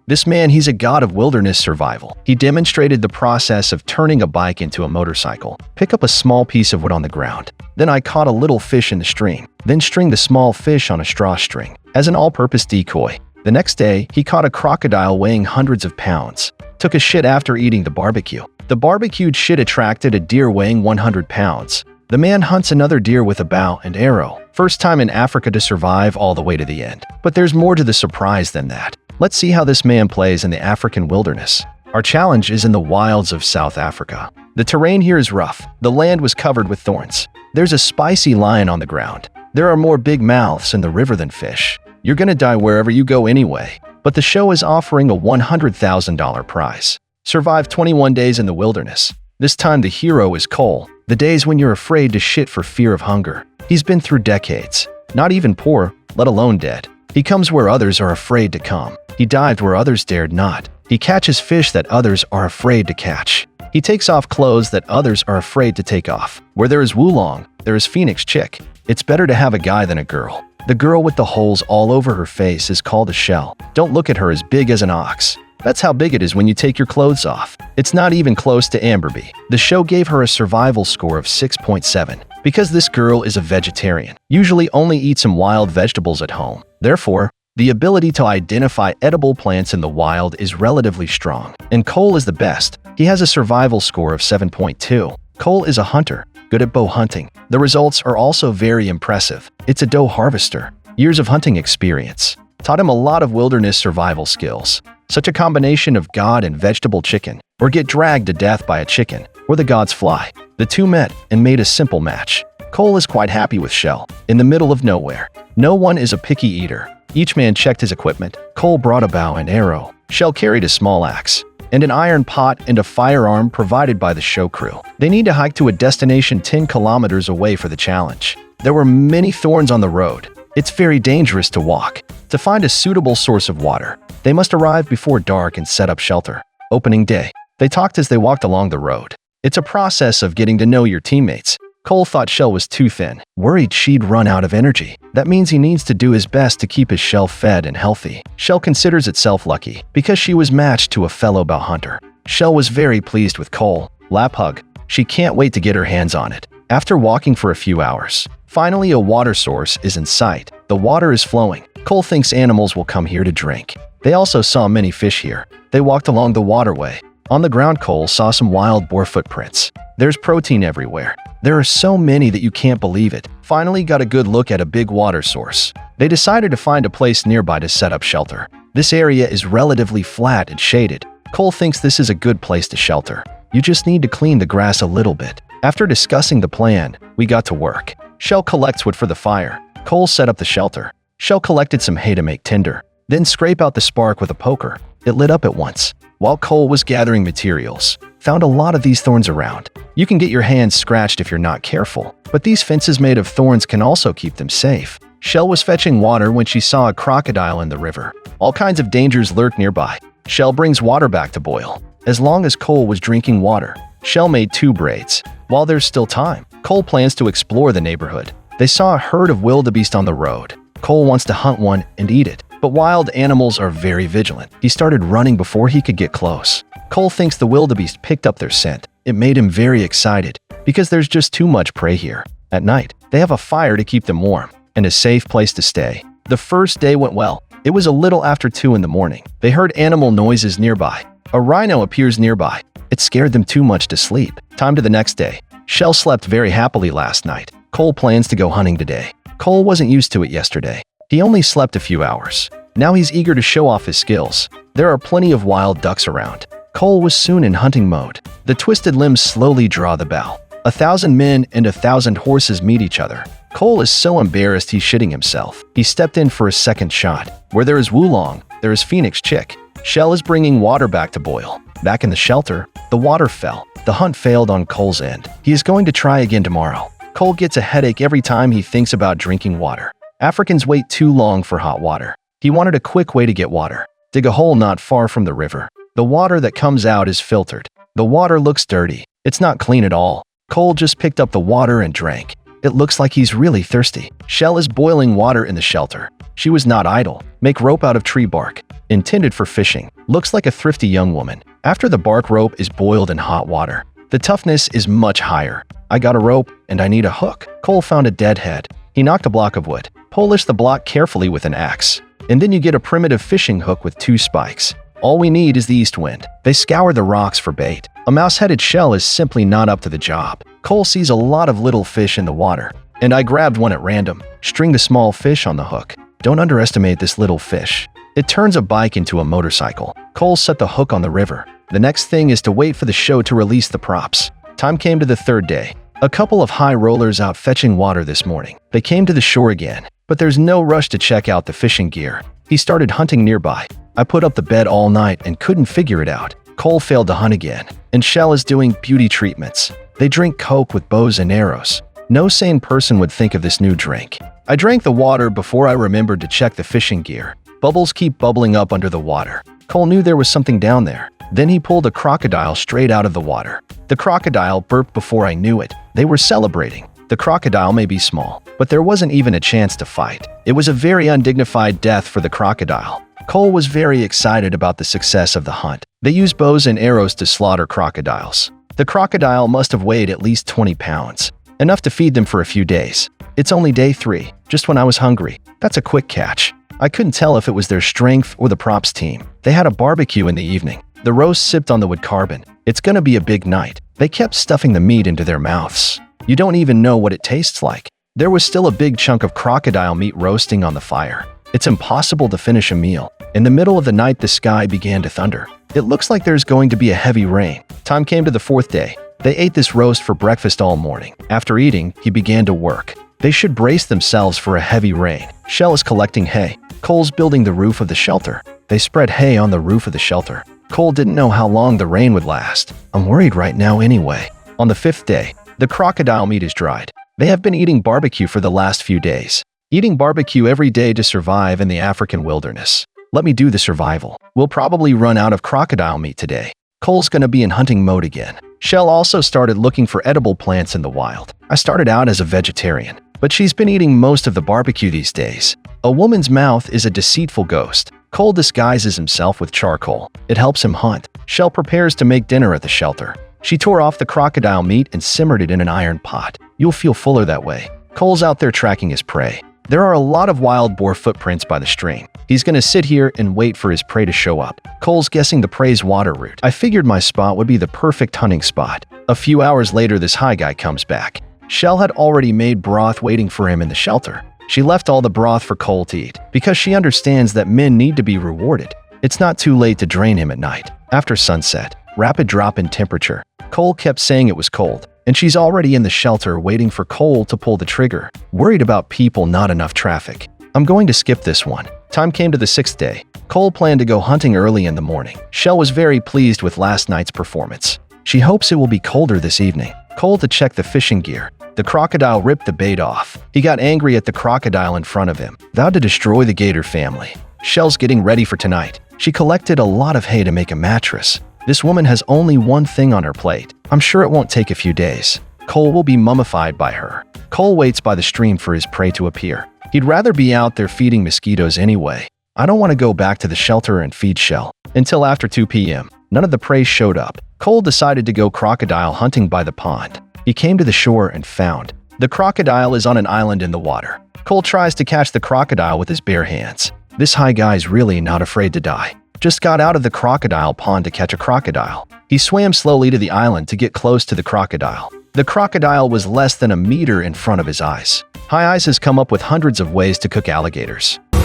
This man, he's a god of wilderness survival. He demonstrated the process of turning a bike into a motorcycle. Pick up a small piece of wood on the ground. Then I caught a little fish in the stream. Then string the small fish on a straw string as an all-purpose decoy. The next day, he caught a crocodile weighing hundreds of pounds. Took a shit after eating the barbecue. The barbecued shit attracted a deer weighing 100 pounds. The man hunts another deer with a bow and arrow. First time in Africa to survive all the way to the end. But there's more to the surprise than that. Let's see how this man plays in the African wilderness. Our challenge is in the wilds of South Africa. The terrain here is rough. The land was covered with thorns. There's a spicy lion on the ground. There are more big mouths in the river than fish. You're gonna die wherever you go anyway. But the show is offering a $100,000 prize. Survive 21 days in the wilderness. This time the hero is Cole. The days when you're afraid to shit for fear of hunger. He's been through decades. Not even poor, let alone dead. He comes where others are afraid to come. He dived where others dared not. He catches fish that others are afraid to catch. He takes off clothes that others are afraid to take off. Where there is Wulong, there is Phoenix Chick. It's better to have a guy than a girl. The girl with the holes all over her face is called a shell. Don't look at her as big as an ox. That's how big it is when you take your clothes off. It's not even close to Amberby. The show gave her a survival score of 6.7 because this girl is a vegetarian, usually only eats some wild vegetables at home. Therefore, the ability to identify edible plants in the wild is relatively strong. And Cole is the best. He has a survival score of 7.2. Cole is a hunter, good at bow hunting. The results are also very impressive. It's a doe harvester. Years of hunting experience taught him a lot of wilderness survival skills. Such a combination of god and vegetable chicken, or get dragged to death by a chicken, or the gods fly. The two met and made a simple match. Cole is quite happy with Shell, in the middle of nowhere. No one is a picky eater. Each man checked his equipment. Cole brought a bow and arrow. Shell carried a small axe, and an iron pot and a firearm provided by the show crew. They need to hike to a destination 10 kilometers away for the challenge. There were many thorns on the road. It's very dangerous to walk. To find a suitable source of water, they must arrive before dark and set up shelter. Opening day. They talked as they walked along the road. It's a process of getting to know your teammates. Cole thought Shell was too thin, worried she'd run out of energy. That means he needs to do his best to keep his shell fed and healthy. Shell considers itself lucky because she was matched to a fellow bow hunter. Shell was very pleased with Cole. Lap hug. She can't wait to get her hands on it. After walking for a few hours, finally a water source is in sight. The water is flowing. Cole thinks animals will come here to drink. They also saw many fish here. They walked along the waterway. On the ground, Cole saw some wild boar footprints. There's protein everywhere. There are so many that you can't believe it. Finally got a good look at a big water source. They decided to find a place nearby to set up shelter. This area is relatively flat and shaded. Cole thinks this is a good place to shelter. You just need to clean the grass a little bit. After discussing the plan, we got to work. Shell collects wood for the fire. Cole set up the shelter. Shell collected some hay to make tinder. Then scrape out the spark with a poker. It lit up at once. While Cole was gathering materials, found a lot of these thorns around. You can get your hands scratched if you're not careful, but these fences made of thorns can also keep them safe. Shell was fetching water when she saw a crocodile in the river. All kinds of dangers lurk nearby. Shell brings water back to boil. As long as Cole was drinking water, Shell made 2 braids. While there's still time, Cole plans to explore the neighborhood. They saw a herd of wildebeest on the road. Cole wants to hunt one and eat it. But wild animals are very vigilant. He started running before he could get close. Cole thinks the wildebeest picked up their scent. It made him very excited because there's just too much prey here. At night, they have a fire to keep them warm and a safe place to stay. The first day went well. It was a little after 2 in the morning. They heard animal noises nearby. A rhino appears nearby. It scared them too much to sleep. Time to the next day. Shell slept very happily last night. Cole plans to go hunting today. Cole wasn't used to it yesterday. He only slept a few hours. Now he's eager to show off his skills. There are plenty of wild ducks around. Cole was soon in hunting mode. The twisted limbs slowly draw the bow. 1,000 men and 1,000 horses meet each other. Cole is so embarrassed he's shitting himself. He stepped in for a second shot. Where there is Wulong, there is Phoenix Chick. Shell is bringing water back to boil. Back in the shelter, the water fell. The hunt failed on Cole's end. He is going to try again tomorrow. Cole gets a headache every time he thinks about drinking water. Africans wait too long for hot water. He wanted a quick way to get water. Dig a hole not far from the river. The water that comes out is filtered. The water looks dirty. It's not clean at all. Cole just picked up the water and drank. It looks like he's really thirsty. Shell is boiling water in the shelter. She was not idle. Make rope out of tree bark. Intended for fishing. Looks like a thrifty young woman. After the bark rope is boiled in hot water, the toughness is much higher. I got a rope and I need a hook. Cole found a dead head. He knocked a block of wood. Polish the block carefully with an axe. And then you get a primitive fishing hook with 2 spikes. All we need is the east wind. They scour the rocks for bait. A mouse-headed shell is simply not up to the job. Cole sees a lot of little fish in the water, and I grabbed one at random. String the small fish on the hook. Don't underestimate this little fish. It turns a bike into a motorcycle. Cole set the hook on the river. The next thing is to wait for the show to release the props. Time came to the 3rd day. A couple of high rollers out fetching water this morning. They came to the shore again, but there's no rush to check out the fishing gear. He started hunting nearby. I put up the bed all night and couldn't figure it out. Cole failed to hunt again, and Shell is doing beauty treatments. They drink Coke with bows and arrows. No sane person would think of this new drink. I drank the water before I remembered to check the fishing gear. Bubbles keep bubbling up under the water. Cole knew there was something down there. Then he pulled a crocodile straight out of the water. The crocodile burped before I knew it. They were celebrating. The crocodile may be small, but there wasn't even a chance to fight. It was a very undignified death for the crocodile. Cole was very excited about the success of the hunt. They used bows and arrows to slaughter crocodiles. The crocodile must have weighed at least 20 pounds, enough to feed them for a few days. It's only day 3, just when I was hungry. That's a quick catch. I couldn't tell if it was their strength or the props team. They had a barbecue in the evening. The roast sipped on the wood carbon. It's gonna be a big night. They kept stuffing the meat into their mouths. You don't even know what it tastes like. There was still a big chunk of crocodile meat roasting on the fire. It's impossible to finish a meal. In the middle of the night, the sky began to thunder. It looks like there's going to be a heavy rain. Time came to the 4th day. They ate this roast for breakfast all morning. After eating, he began to work. They should brace themselves for a heavy rain. Shell is collecting hay. Cole's building the roof of the shelter. They spread hay on the roof of the shelter. Cole didn't know how long the rain would last. I'm worried right now anyway. On the 5th day, the crocodile meat is dried. They have been eating barbecue for the last few days. Eating barbecue every day to survive in the African wilderness. Let me do the survival. We'll probably run out of crocodile meat today. Cole's gonna be in hunting mode again. Shell also started looking for edible plants in the wild. I started out as a vegetarian, but she's been eating most of the barbecue these days. A woman's mouth is a deceitful ghost. Cole disguises himself with charcoal. It helps him hunt. Shell prepares to make dinner at the shelter. She tore off the crocodile meat and simmered it in an iron pot. You'll feel fuller that way. Cole's out there tracking his prey. There are a lot of wild boar footprints by the stream. He's gonna sit here and wait for his prey to show up. Cole's guessing the prey's water route. I figured my spot would be the perfect hunting spot. A few hours later, this high guy comes back. Shell had already made broth waiting for him in the shelter. She left all the broth for Cole to eat, because she understands that men need to be rewarded. It's not too late to drain him at night. After sunset, rapid drop in temperature. Cole kept saying it was cold, and she's already in the shelter waiting for Cole to pull the trigger, worried about people, not enough traffic. I'm going to skip this one. Time came to the 6th day. Cole planned to go hunting early in the morning. Shell was very pleased with last night's performance. She hopes it will be colder this evening. Cole to check the fishing gear. The crocodile ripped the bait off. He got angry at the crocodile in front of him, vowed to destroy the gator family. Shell's getting ready for tonight. She collected a lot of hay to make a mattress. This woman has only one thing on her plate. I'm sure it won't take a few days. Cole will be mummified by her. Cole waits by the stream for his prey to appear. He'd rather be out there feeding mosquitoes anyway. I don't want to go back to the shelter and feed Shell. Until after 2 p.m., none of the prey showed up. Cole decided to go crocodile hunting by the pond. He came to the shore and found the crocodile is on an island in the water. Cole tries to catch the crocodile with his bare hands. This high guy's really not afraid to die. Just got out of the crocodile pond to catch a crocodile. He swam slowly to the island to get close to the crocodile. The crocodile was less than a meter in front of his eyes. High Eyes has come up with hundreds of ways to cook alligators. Oh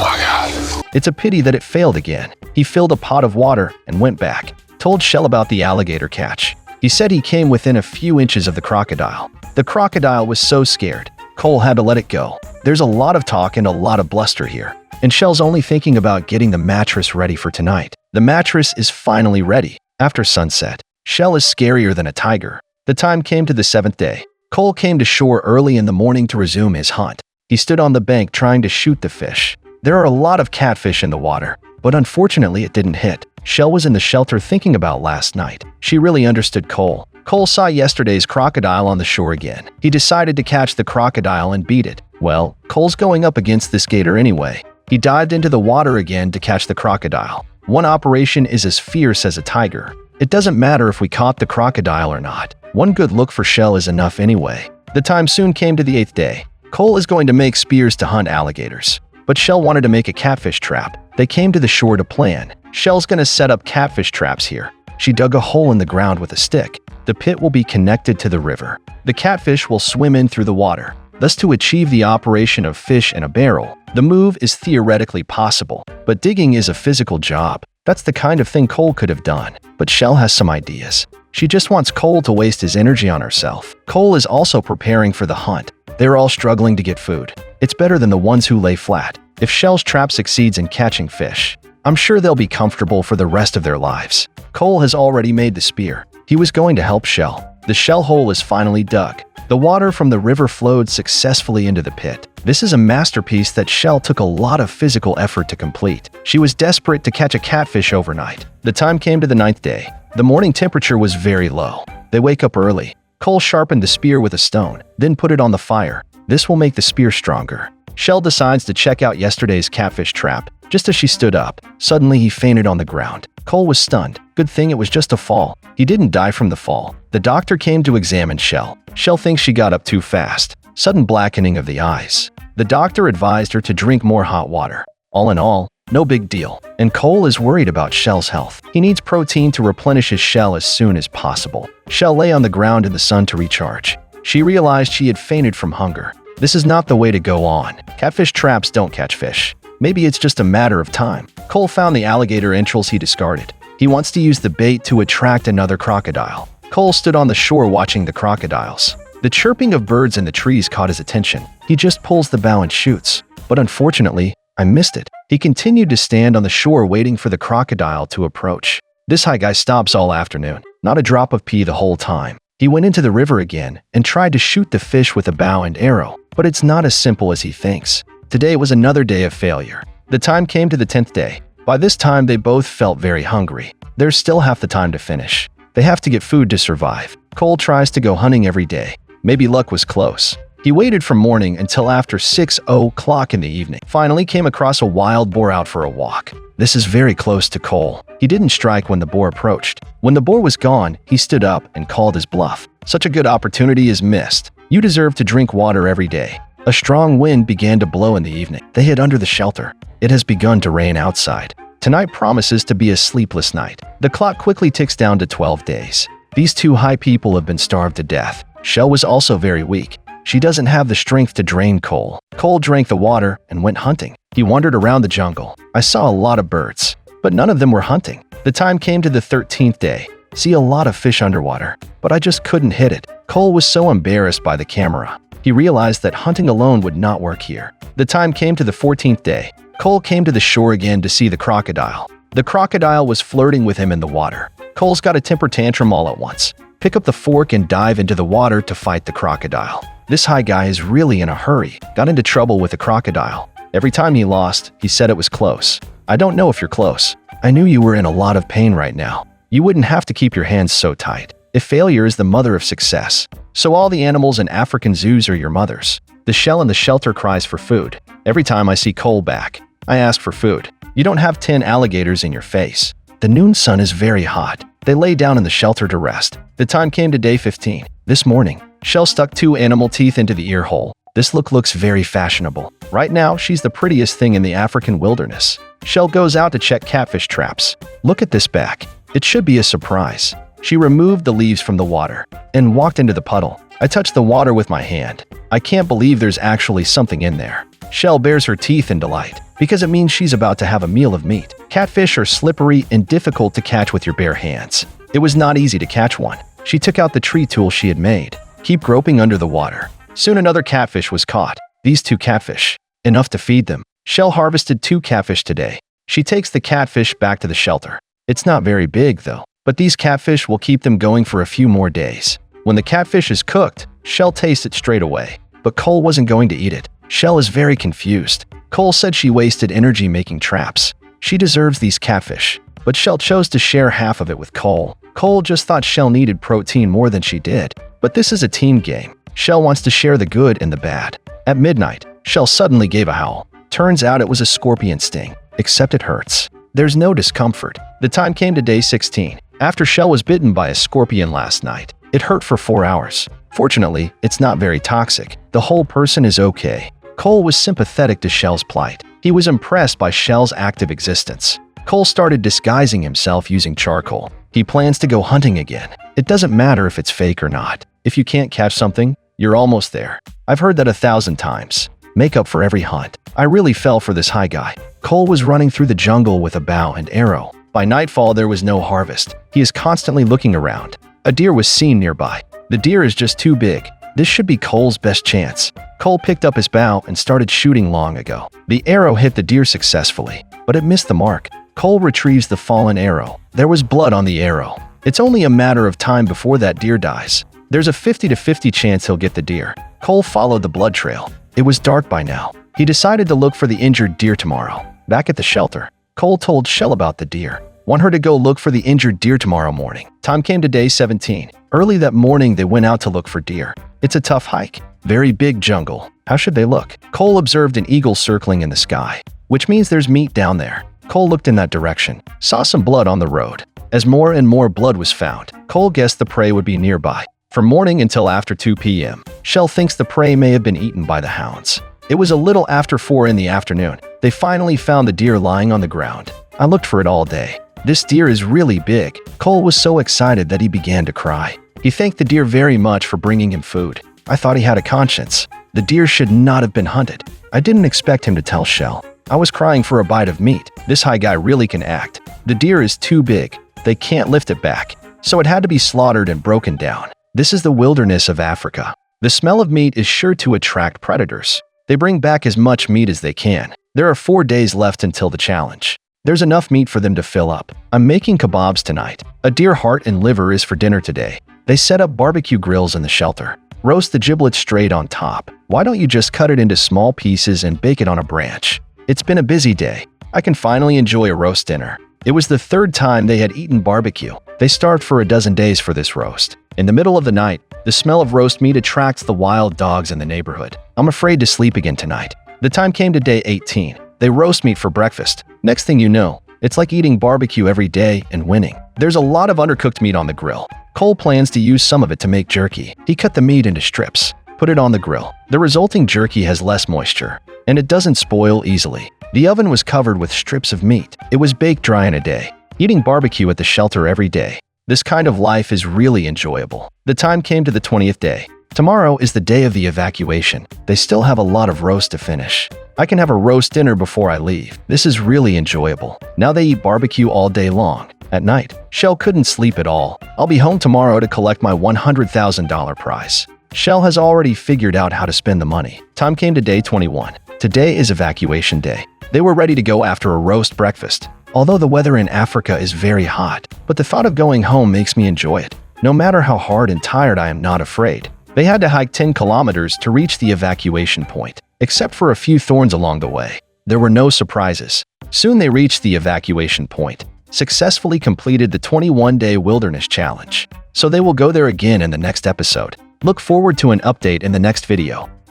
my God. It's a pity that it failed again. He filled a pot of water and went back. Told Shell about the alligator catch. He said he came within a few inches of the crocodile. The crocodile was so scared, Cole had to let it go. There's a lot of talk and a lot of bluster here. And Shell's only thinking about getting the mattress ready for tonight. The mattress is finally ready. After sunset, Shell is scarier than a tiger. The time came to the 7th day. Cole came to shore early in the morning to resume his hunt. He stood on the bank trying to shoot the fish. There are a lot of catfish in the water, but unfortunately it didn't hit. Shell was in the shelter thinking about last night. She really understood Cole. Cole saw yesterday's crocodile on the shore again. He decided to catch the crocodile and beat it. Well, Cole's going up against this gator anyway. He dived into the water again to catch the crocodile. One operation is as fierce as a tiger. It doesn't matter if we caught the crocodile or not. One good look for Shell is enough anyway. The time soon came to the 8th day. Cole is going to make spears to hunt alligators. But Shell wanted to make a catfish trap. They came to the shore to plan. Shell's going to set up catfish traps here. She dug a hole in the ground with a stick. The pit will be connected to the river. The catfish will swim in through the water. Thus, to achieve the operation of fish in a barrel, the move is theoretically possible, but digging is a physical job. That's the kind of thing Cole could have done. But Shell has some ideas. She just wants Cole to waste his energy on herself. Cole is also preparing for the hunt. They're all struggling to get food. It's better than the ones who lay flat. If Shell's trap succeeds in catching fish, I'm sure they'll be comfortable for the rest of their lives. Cole has already made the spear. He was going to help Shell. The shell hole is finally dug. The water from the river flowed successfully into the pit. This is a masterpiece that Shell took a lot of physical effort to complete. She was desperate to catch a catfish overnight. The time came to the 9th day. The morning temperature was very low. They wake up early. Cole sharpened the spear with a stone, then put it on the fire. This will make the spear stronger. Shell decides to check out yesterday's catfish trap. Just as she stood up, suddenly he fainted on the ground. Cole was stunned. Good thing it was just a fall. He didn't die from the fall. The doctor came to examine Shell. Shell thinks she got up too fast. Sudden blackening of the eyes. The doctor advised her to drink more hot water. All in all, no big deal. And Cole is worried about Shell's health. He needs protein to replenish his shell as soon as possible. Shell lay on the ground in the sun to recharge. She realized she had fainted from hunger. This is not the way to go on. Catfish traps don't catch fish. Maybe it's just a matter of time. Cole found the alligator entrails he discarded. He wants to use the bait to attract another crocodile. Cole stood on the shore watching the crocodiles. The chirping of birds in the trees caught his attention. He just pulls the bow and shoots. But unfortunately, I missed it. He continued to stand on the shore waiting for the crocodile to approach. This high guy stops all afternoon. Not a drop of pee the whole time. He went into the river again and tried to shoot the fish with a bow and arrow. But it's not as simple as he thinks. Today was another day of failure. The time came to the 10th day. By this time, they both felt very hungry. There's still half the time to finish. They have to get food to survive. Cole tries to go hunting every day. Maybe luck was close. He waited from morning until after 6:00 in the evening. Finally came across a wild boar out for a walk. This is very close to Cole. He didn't strike when the boar approached. When the boar was gone, he stood up and called his bluff. Such a good opportunity is missed. You deserve to drink water every day. A strong wind began to blow in the evening. They hid under the shelter. It has begun to rain outside. Tonight promises to be a sleepless night. The clock quickly ticks down to 12 days. These two high people have been starved to death. Shell was also very weak. She doesn't have the strength to drain Cole. Cole drank the water and went hunting. He wandered around the jungle. I saw a lot of birds, but none of them were hunting. The time came to the 13th day. See a lot of fish underwater, but I just couldn't hit it. Cole was so embarrassed by the camera. He realized that hunting alone would not work here. The time came to the 14th day. Cole came to the shore again to see the crocodile. The crocodile was flirting with him in the water. Cole's got a temper tantrum all at once. Pick up the fork and dive into the water to fight the crocodile. This high guy is really in a hurry. Got into trouble with the crocodile. Every time he lost, he said it was close. I don't know if you're close. I knew you were in a lot of pain right now. You wouldn't have to keep your hands so tight. If failure is the mother of success, so all the animals in African zoos are your mothers. The shell in the shelter cries for food. Every time I see Cole back, I ask for food. You don't have 10 alligators in your face. The noon sun is very hot. They lay down in the shelter to rest. The time came to day 15. This morning, Shell stuck 2 animal teeth into the ear hole. This look looks very fashionable. Right now, she's the prettiest thing in the African wilderness. Shell goes out to check catfish traps. Look at this back. It should be a surprise. She removed the leaves from the water and walked into the puddle. I touched the water with my hand. I can't believe there's actually something in there. Shell bares her teeth in delight because it means she's about to have a meal of meat. Catfish are slippery and difficult to catch with your bare hands. It was not easy to catch one. She took out the tree tool she had made. Keep groping under the water. Soon another catfish was caught. These 2 catfish. Enough to feed them. Shell harvested 2 catfish today. She takes the catfish back to the shelter. It's not very big though, but these catfish will keep them going for a few more days. When the catfish is cooked, Shell tastes it straight away. But Cole wasn't going to eat it. Shell is very confused. Cole said she wasted energy making traps. She deserves these catfish. But Shell chose to share half of it with Cole. Cole just thought Shell needed protein more than she did. But this is a team game. Shell wants to share the good and the bad. At midnight, Shell suddenly gave a howl. Turns out it was a scorpion sting, except it hurts. There's no discomfort. The time came to day 16. After Shell was bitten by a scorpion last night, it hurt for 4 hours. Fortunately, it's not very toxic. The whole person is okay. Cole was sympathetic to Shell's plight. He was impressed by Shell's active existence. Cole started disguising himself using charcoal. He plans to go hunting again. It doesn't matter if it's fake or not. If you can't catch something, you're almost there. I've heard that 1,000 times. Make up for every hunt. I really fell for this high guy. Cole was running through the jungle with a bow and arrow. By nightfall, there was no harvest. He is constantly looking around. A deer was seen nearby. The deer is just too big. This should be Cole's best chance. Cole picked up his bow and started shooting long ago. The arrow hit the deer successfully, but it missed the mark. Cole retrieves the fallen arrow. There was blood on the arrow. It's only a matter of time before that deer dies. There's a 50-50 chance he'll get the deer. Cole followed the blood trail. It was dark by now. He decided to look for the injured deer tomorrow. Back at the shelter, Cole told Shell about the deer. Want her to go look for the injured deer tomorrow morning. Time came to day 17. Early that morning, they went out to look for deer. It's a tough hike. Very big jungle. How should they look? Cole observed an eagle circling in the sky, which means there's meat down there. Cole looked in that direction, saw some blood on the road. As more and more blood was found, Cole guessed the prey would be nearby. From morning until after 2 p.m., Shell thinks the prey may have been eaten by the hounds. It was a little after 4 in the afternoon. They finally found the deer lying on the ground. I looked for it all day. This deer is really big. Cole was so excited that he began to cry. He thanked the deer very much for bringing him food. I thought he had a conscience. The deer should not have been hunted. I didn't expect him to tell Shell. I was crying for a bite of meat. This high guy really can act. The deer is too big. They can't lift it back. So it had to be slaughtered and broken down. This is the wilderness of Africa. The smell of meat is sure to attract predators. They bring back as much meat as they can. There are 4 days left until the challenge. There's enough meat for them to fill up. I'm making kebabs tonight. A deer heart and liver is for dinner today. They set up barbecue grills in the shelter. Roast the giblets straight on top. Why don't you just cut it into small pieces and bake it on a branch? It's been a busy day. I can finally enjoy a roast dinner. It was the 3rd time they had eaten barbecue. They starved for a dozen days for this roast. In the middle of the night, the smell of roast meat attracts the wild dogs in the neighborhood. I'm afraid to sleep again tonight. The time came to day 18. They roast meat for breakfast. Next thing you know, it's like eating barbecue every day and winning. There's a lot of undercooked meat on the grill. Cole plans to use some of it to make jerky. He cut the meat into strips, put it on the grill. The resulting jerky has less moisture, and it doesn't spoil easily. The oven was covered with strips of meat. It was baked dry in a day. Eating barbecue at the shelter every day. This kind of life is really enjoyable. The time came to the 20th day. Tomorrow is the day of the evacuation. They still have a lot of roast to finish. I can have a roast dinner before I leave. This is really enjoyable. Now they eat barbecue all day long. At night, Shell couldn't sleep at all. I'll be home tomorrow to collect my $100,000 prize. Shell has already figured out how to spend the money. Time came to day 21. Today is evacuation day. They were ready to go after a roast breakfast. Although the weather in Africa is very hot, but the thought of going home makes me enjoy it. No matter how hard and tired, I am not afraid. They had to hike 10 kilometers to reach the evacuation point, except for a few thorns along the way. There were no surprises. Soon they reached the evacuation point, successfully completed the 21-day wilderness challenge. So they will go there again in the next episode. Look forward to an update in the next video.